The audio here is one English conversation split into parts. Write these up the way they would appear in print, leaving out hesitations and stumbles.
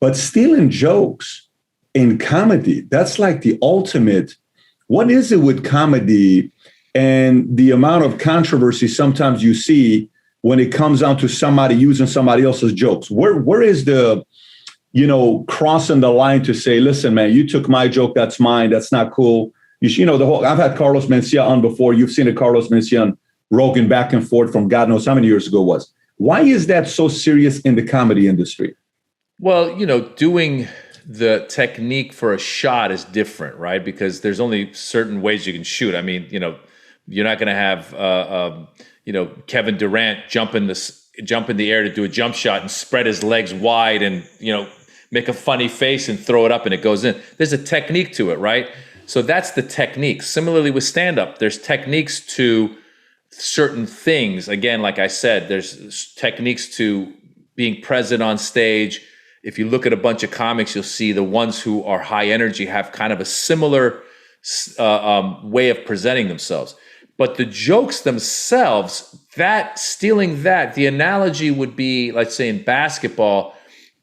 But stealing jokes in comedy, that's like the ultimate. What is it with comedy and the amount of controversy sometimes you see when it comes down to somebody using somebody else's jokes? Where is the, crossing the line to say, listen, man, you took my joke, that's mine, that's not cool. I've had Carlos Mencia on before. You've seen a Carlos Mencia and Rogan back and forth from God knows how many years ago it was. Why is that so serious in the comedy industry? Well, doing the technique for a shot is different, right? Because there's only certain ways you can shoot. I mean, you're not going to have, Kevin Durant jump in the air to do a jump shot and spread his legs wide and, make a funny face and throw it up and it goes in. There's a technique to it, right? So that's the technique. Similarly with stand-up, there's techniques to certain things. Again, like I said, there's techniques to being present on stage. If you look at a bunch of comics, you'll see the ones who are high energy have kind of a similar way of presenting themselves. But the jokes themselves, the analogy would be, let's say in basketball,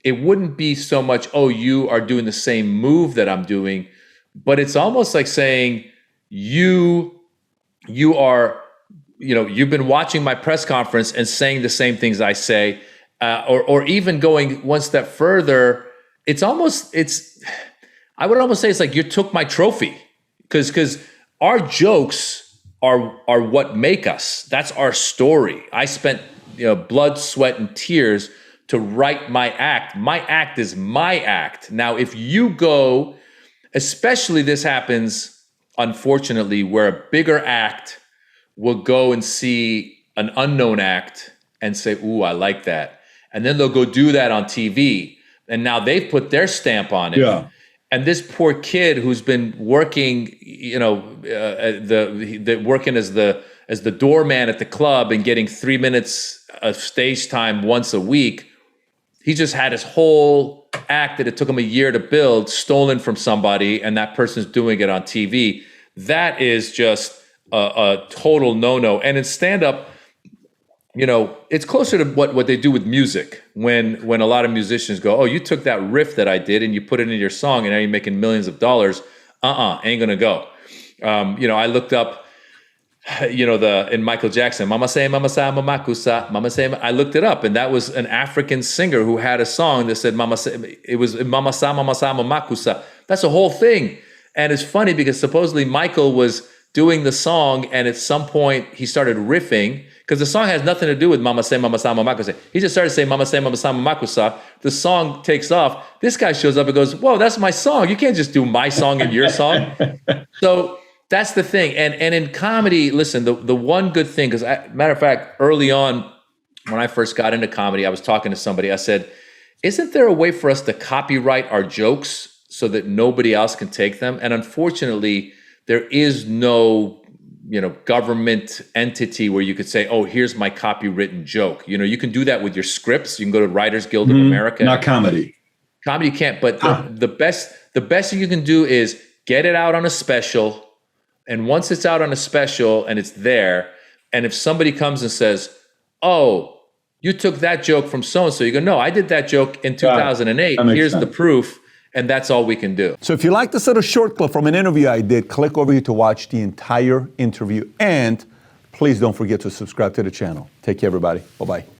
it wouldn't be so much, oh, you are doing the same move that I'm doing, but it's almost like saying you are, you've been watching my press conference and saying the same things I say, or even going one step further. I would almost say it's like you took my trophy, because our jokes are what make us. That's our story. I spent blood, sweat, and tears to write my act. My act is my act. Now, if you go, especially this happens, unfortunately, where a bigger act will go and see an unknown act and say, ooh, I like that. And then they'll go do that on TV. And now they've put their stamp on it. Yeah. And this poor kid who's been working, working as the doorman at the club and getting 3 minutes of stage time once a week, he just had his whole act that it took him a year to build stolen from somebody, and that person's doing it on TV. That is just a total no-no. And in stand-up, it's closer to what they do with music. When a lot of musicians go, oh, you took that riff that I did and you put it in your song and now you're making millions of dollars. Ain't gonna go. I looked up, in Michael Jackson, Mama say, Mama sa, Mama kusa, Mama say, I looked it up, and that was an African singer who had a song that said, Mama say, it was Mama sa, Mama kusa. That's a whole thing. And it's funny because supposedly Michael was doing the song, and at some point he started riffing, because the song has nothing to do with Mama say, Mama sa, Mama kusa. He just started saying Mama say, Mama sa, Mama kusa. The song takes off. This guy shows up and goes, whoa, that's my song. You can't just do my song and your song. So that's the thing. And in comedy, listen, the one good thing, because matter of fact, early on, when I first got into comedy, I was talking to somebody. I said, isn't there a way for us to copyright our jokes so that nobody else can take them? And unfortunately, there is no, government entity where you could say, oh, here's my copywritten joke. You can do that with your scripts. You can go to Writers Guild of America. Not comedy. Comedy you can't, but the best you can do is get it out on a special. And once it's out on a special and it's there, and if somebody comes and says, oh, you took that joke from so-and-so, you go, no, I did that joke in 2008. Here's the proof. And that's all we can do. So if you like this little short clip from an interview I did, click over here to watch the entire interview. And please don't forget to subscribe to the channel. Take care, everybody. Bye-bye.